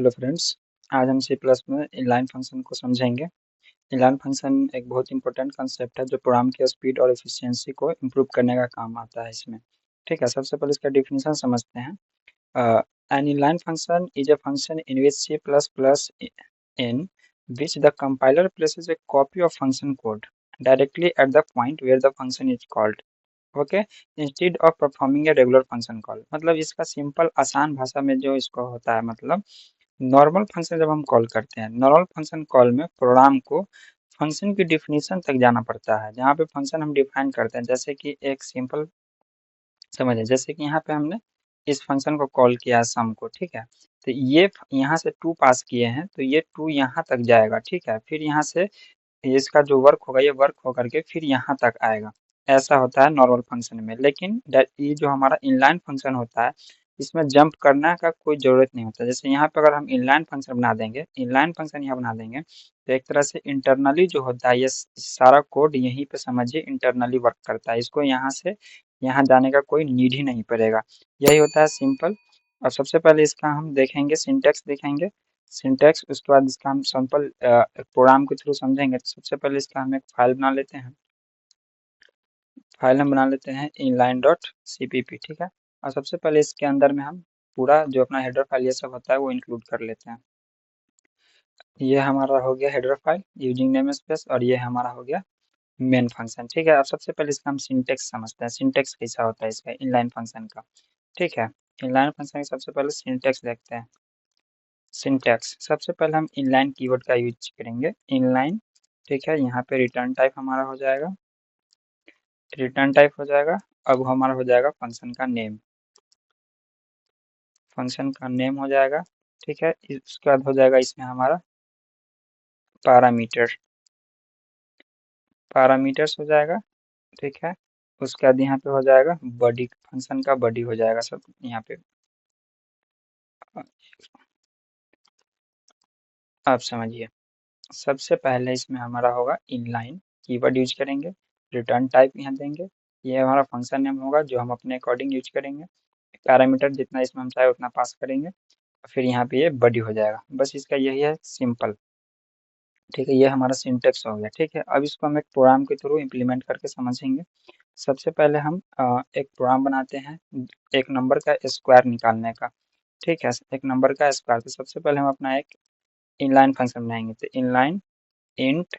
Hello friends. आज हम C plus में इनलाइन फंक्शन को समझेंगे। इनलाइन फंक्शन एक बहुत इंपॉर्टेंट कंसेप्ट है जो प्रोग्राम की स्पीड और एफिशिएंसी को इम्प्रूव करने का काम आता है इसमें। ठीक है, सबसे पहले इसका डेफिनेशन समझते हैं। An inline function is a function in which C plus plus in which the compiler places a copy of function code directly at the point where the function is called, okay, instead of performing a regular function call. मतलब इसका simple आसान भाषा में जो इसको होता है, मतलब नॉर्मल फंक्शन जब हम कॉल करते हैं, नॉर्मल फंक्शन कॉल में प्रोग्राम को फंक्शन की डिफिनीशन तक जाना पड़ता है, जहाँ पे फंक्शन हम डिफाइन करते हैं। जैसे कि एक सिंपल समझे, जैसे कि यहाँ पे हमने इस फंक्शन को कॉल किया सम को, ठीक है। तो ये यहाँ से 2 पास किए हैं, तो ये 2 यहाँ तक जाएगा, ठीक है। फिर यहाँ से इसका जो वर्क होगा ये वर्क होकर के फिर यहाँ तक आएगा। ऐसा होता है नॉर्मल फंक्शन में। लेकिन ये जो हमारा इनलाइन फंक्शन होता है, इसमें जंप करने का कोई ज़रूरत नहीं होता। जैसे यहाँ पे अगर हम इनलाइन फंक्शन बना देंगे, इनलाइन फंक्शन यहाँ बना देंगे, तो एक तरह से इंटरनली जो होता है ये सारा कोड यहीं पे समझिए इंटरनली वर्क करता है। इसको यहाँ से यहाँ जाने का कोई नीड ही नहीं पड़ेगा। यही होता है सिंपल। और सबसे पहले इसका हम देखेंगे, सिंटेक्स देखेंगे, सिंटेक्स। उसके बाद इसका हम सिंपल प्रोग्राम के थ्रू समझेंगे। तो सबसे पहले इसका हम एक फाइल बना लेते हैं। फाइल हम बना लेते हैं inline डॉट cpp, ठीक है। और सबसे पहले इसके अंदर में हम पूरा जो अपना हेडर फाइल ये सब होता है वो इंक्लूड कर लेते हैं। ये हमारा हो गया header file using name space, और ये हमारा हो गया मेन फंक्शन, ठीक है। अब सबसे पहले इसका हम सिंटेक्स समझते हैं, सिंटेक्स कैसा होता है इसका इनलाइन फंक्शन का, ठीक है। इनलाइन फंक्शन का सबसे पहले सिंटेक्स देखते हैं। सिंटैक्स, सबसे पहले हम इनलाइन कीवर्ड का यूज करेंगे, इनलाइन, ठीक है। यहाँ पे रिटर्न टाइप हमारा हो जाएगा, रिटर्न टाइप हो जाएगा। अब हमारा हो जाएगा फंक्शन का नेम, फंक्शन का नेम हो जाएगा, ठीक है। इसके बाद हो जाएगा इसमें हमारा पैरामीटर, पैरामीटर्स हो जाएगा, ठीक है। उसके बाद यहाँ पे हो जाएगा बॉडी, फंक्शन का बॉडी हो जाएगा सब यहाँ पे। आप समझिए, सबसे पहले इसमें हमारा होगा इनलाइन कीवर्ड यूज करेंगे, रिटर्न टाइप यहाँ देंगे, ये हमारा फंक्शन नेम होगा जो हम अपने अकॉर्डिंग यूज करेंगे। पैरामीटर जितना इसमें हम चाहे उतना पास करेंगे, फिर यहाँ पे ये बॉडी हो जाएगा। बस इसका यही है सिंपल, ठीक है। ये हमारा सिंटेक्स हो गया, ठीक है। अब इसको हम एक प्रोग्राम के थ्रू इम्प्लीमेंट करके समझेंगे। सबसे पहले हम एक प्रोग्राम बनाते हैं एक नंबर का स्क्वायर निकालने का, ठीक है। एक नंबर का स्क्वायर, तो सबसे पहले हम अपना एक इनलाइन फंक्शन बनाएंगे। तो इनलाइन इंट,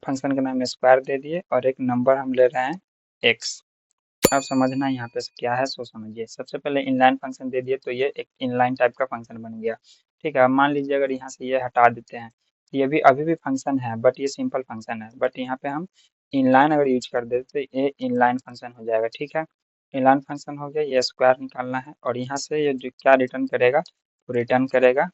फंक्शन का नाम स्क्वायर दे दिए, और एक नंबर हम ले रहे हैं एक्स। अब समझना यहाँ पे क्या है सो समझिए। सबसे पहले इनलाइन फंक्शन दे दिए तो ये एक इनलाइन टाइप का फंक्शन बन गया, ठीक है। अब मान लीजिए अगर यहाँ से ये हटा देते हैं, ये भी अभी भी फंक्शन है बट ये सिंपल फंक्शन है, बट यहाँ पे हम इनलाइन अगर यूज कर देते तो ये इनलाइन फंक्शन हो जाएगा, ठीक है। इनलाइन फंक्शन हो गया, ये स्क्वायर निकालना है, और यहाँ से ये जो क्या रिटर्न करेगा, वो रिटर्न करेगा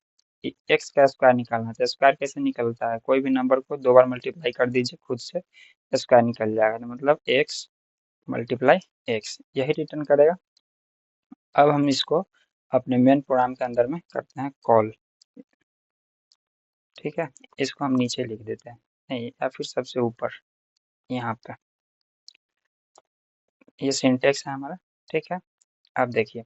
एक्स का स्क्वायर निकालना है। तो स्क्वायर कैसे निकलता है, कोई भी नंबर को 2 बार मल्टीप्लाई कर दीजिए खुद से, स्क्वायर निकल जाएगा। तो मतलब एक्स मल्टीप्लाई एक्स, यही रिटर्न करेगा। अब हम इसको अपने मेन प्रोग्राम के अंदर में करते हैं कॉल, ठीक है। इसको हम नीचे लिख देते हैं, नहीं या फिर सबसे ऊपर यहाँ पे। ये सिंटेक्स है हमारा, ठीक है। अब देखिए,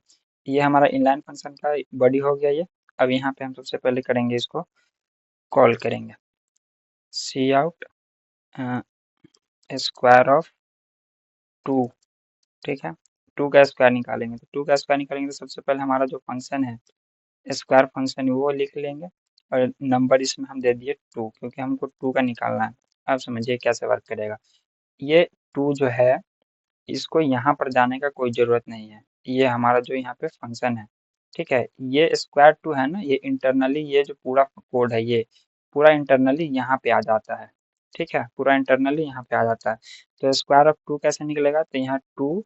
ये हमारा इनलाइन फंक्शन का बॉडी हो गया ये। अब यहाँ पे हम सबसे पहले करेंगे, इसको कॉल करेंगे सी आउट स्क्वायर ऑफ 2, ठीक है। 2 का स्क्वायर निकालेंगे, तो 2 का स्क्वायर निकालेंगे तो सबसे पहले हमारा जो फंक्शन है स्क्वायर फंक्शन वो लिख लेंगे, और नंबर इसमें हम दे दिए 2, क्योंकि हमको 2 का निकालना है। अब समझिए कैसे वर्क करेगा। ये 2 जो है, इसको यहाँ पर जाने का कोई ज़रूरत नहीं है, ये हमारा जो यहाँ पे फंक्शन है, ठीक है। ये स्क्वायर 2 है ना, ये इंटरनली ये जो पूरा कोड है ये पूरा इंटरनली यहाँ पे आ जाता है, ठीक है। पूरा इंटरनली यहाँ पे आ जाता है। तो स्क्वायर ऑफ 2 कैसे निकलेगा, तो यहाँ 2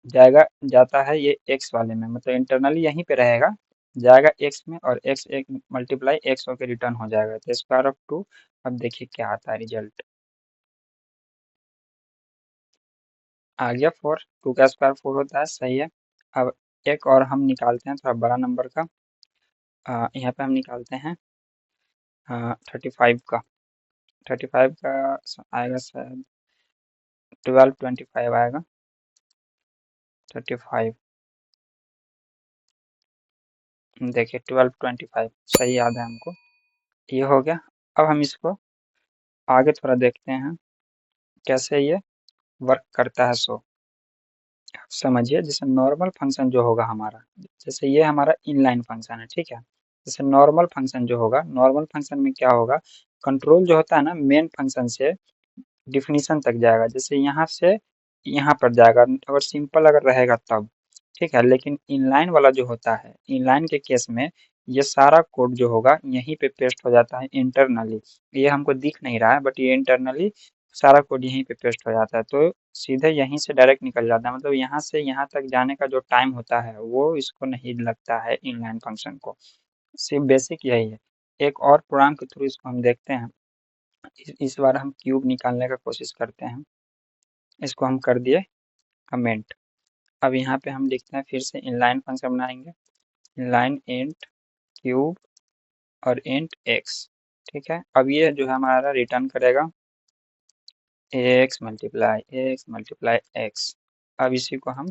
जाएगा, जाता है ये एक्स वाले में, मतलब इंटरनली यहीं पे रहेगा, जाएगा एक्स में, और एक्स एक मल्टीप्लाई एक्स होकर रिटर्न हो जाएगा। तो स्क्वायर ऑफ 2, अब देखिए क्या आता है रिजल्ट, आ गया 4। 2 का स्क्वायर 4 होता है, सही है। अब एक और हम निकालते हैं थोड़ा बड़ा नंबर का, यहाँ पे हम निकालते हैं 35 का। 35 का आएगा शायद 1225 आएगा, 35। देखिए 1225 सही याद है हमको। ये हो गया। अब हम इसको आगे थोड़ा देखते हैं कैसे ये वर्क करता है। सो समझिए, जैसे नॉर्मल फंक्शन जो होगा हमारा, जैसे ये हमारा इनलाइन फंक्शन है, ठीक है। जैसे नॉर्मल फंक्शन जो होगा, नॉर्मल फंक्शन में क्या होगा, कंट्रोल जो होता है ना मेन फंक्शन से डिफिनीशन तक जाएगा, जैसे यहाँ से यहाँ पर जाएगा अगर सिंपल अगर रहेगा तब, ठीक है। लेकिन इनलाइन वाला जो होता है, इनलाइन के केस में ये सारा कोड जो होगा यहीं पे पेस्ट हो जाता है इंटरनली। ये हमको दिख नहीं रहा है बट ये इंटरनली सारा कोड यहीं पे पेस्ट हो जाता है, तो सीधे यहीं से डायरेक्ट निकल जाता है। मतलब यहाँ से यहाँ तक जाने का जो टाइम होता है वो इसको नहीं लगता है इनलाइन फंक्शन को। सिर्फ बेसिक यही है। एक और प्रोग्राम के थ्रू इसको हम देखते हैं। इस बार हम क्यूब निकालने का कोशिश करते हैं। इसको हम कर दिए कमेंट। अब यहाँ पे हम लिखते हैं, फिर से इनलाइन फंक्शन बनाएंगे, इनलाइन इंट क्यूब और इंट एक्स, ठीक है। अब ये जो है हमारा रिटर्न करेगा एक्स मल्टीप्लाई एक्स। अब इसी को हम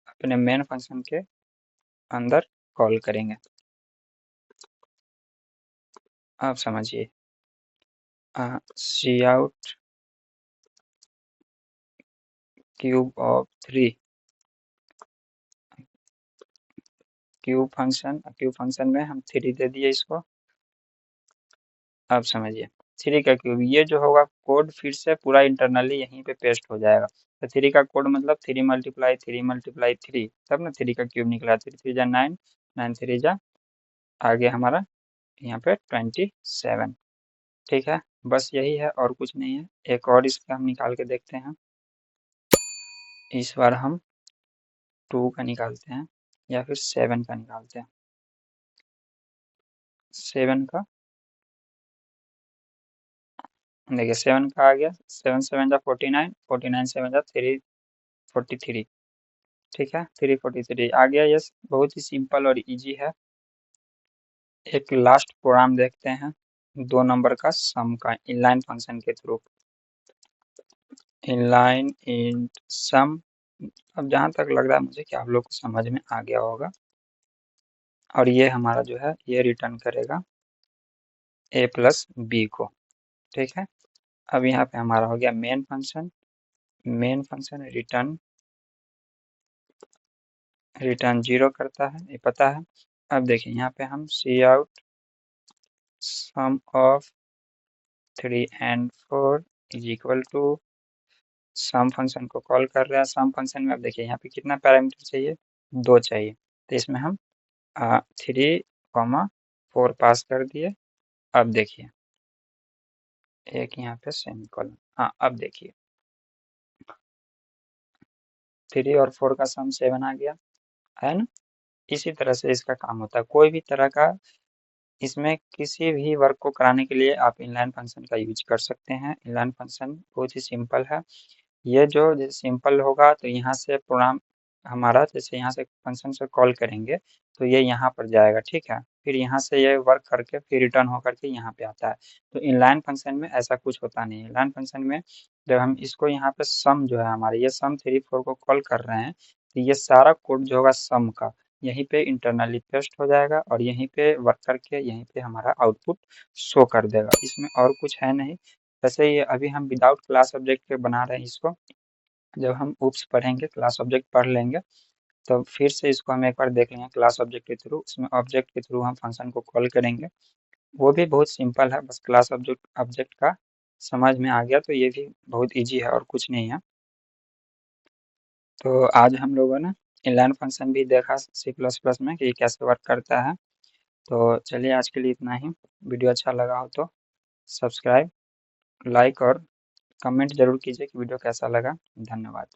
अपने मेन फंक्शन के अंदर कॉल करेंगे। आप समझिए, cout cube of 3, cube function में हम 3 दे दिए इसको। अब समझिए 3 का क्यूब, ये जो होगा कोड फिर से पूरा इंटरनली यहीं पे पेस्ट हो जाएगा। तो 3 का कोड मतलब 3 × 3 × 3, तब ना 3 का क्यूब निकला। 3 3 जा 9, 9 3 जा आगे हमारा यहाँ पे 27, ठीक है। बस यही है और कुछ नहीं है। एक और इसका हम निकाल के देखते हैं। इस बार हम 2 का निकालते हैं या फिर 7 का निकालते हैं। 7 का देखिए 7 का आ गया, 7 7 जा 49, 49 7 जा 343, ठीक है। 343 आ गया। यस, बहुत ही सिंपल और इजी है। एक लास्ट प्रोग्राम देखते हैं 2 नंबर का सम का इनलाइन फंक्शन के थ्रू। इनलाइन इंट सम। अब जहाँ तक लग रहा है मुझे कि आप लोग को समझ में आ गया होगा। और ये हमारा जो है ये रिटर्न करेगा a प्लस बी को, ठीक है। अब यहाँ पे हमारा हो गया main function. Main function return 0 करता है, ये पता है। अब देखिए यहाँ पे हम cout sum of 3 and 4 is equal to sum function को कॉल कर रहे हैं। सम फंक्शन में अब देखिए यहाँ पे कितना पैरामीटर चाहिए, 2 चाहिए। तो इसमें हम 3, 4 पास कर दिए। अब देखिए एक यहाँ पे सेमीकोलन। हाँ अब देखिए 3 और 4 का सम 7 आ गया, है ना। इसी तरह से इसका काम होता है। कोई भी तरह का इसमें किसी भी वर्क को कराने के लिए आप इनलाइन फंक्शन का यूज कर सकते हैं। इनलाइन फंक्शन बहुत ही सिंपल है। ये जो सिंपल होगा तो यहाँ से प्रोग्राम हमारा, जैसे यहाँ से फंक्शन से कॉल करेंगे तो ये यहाँ पर जाएगा, ठीक है। फिर यहाँ से ये वर्क करके फिर रिटर्न होकर के यहाँ पे आता है। तो इनलाइन फंक्शन में ऐसा कुछ होता नहीं है। इनलाइन फंक्शन में जब हम इसको यहाँ पे सम जो है हमारे, ये सम 3 4 को कॉल कर रहे हैं तो ये सारा कोड जो होगा सम का यहीं पे इंटरनली पेस्ट हो जाएगा और यहीं पे वर्क करके यहीं पे हमारा आउटपुट शो कर देगा। इसमें और कुछ है नहीं। वैसे ये अभी हम विदाउट क्लास ऑब्जेक्ट के बना रहे हैं इसको। जब हम उप्स पढ़ेंगे, क्लास ऑब्जेक्ट पढ़ लेंगे, तो फिर से इसको हम एक बार देख लेंगे क्लास ऑब्जेक्ट के थ्रू। उसमें ऑब्जेक्ट के थ्रू हम फंक्शन को कॉल करेंगे। वो भी बहुत सिंपल है, बस क्लास ऑब्जेक्ट ऑब्जेक्ट का समझ में आ गया तो ये भी बहुत ईजी है और कुछ नहीं है। तो आज हम लोगों ने इनलाइन फंक्शन भी देखा सी प्लस प्लस में कि कैसे वर्क करता है। तो चलिए आज के लिए इतना ही। वीडियो अच्छा लगा हो तो सब्सक्राइब, लाइक और कमेंट जरूर कीजिए कि वीडियो कैसा लगा। धन्यवाद।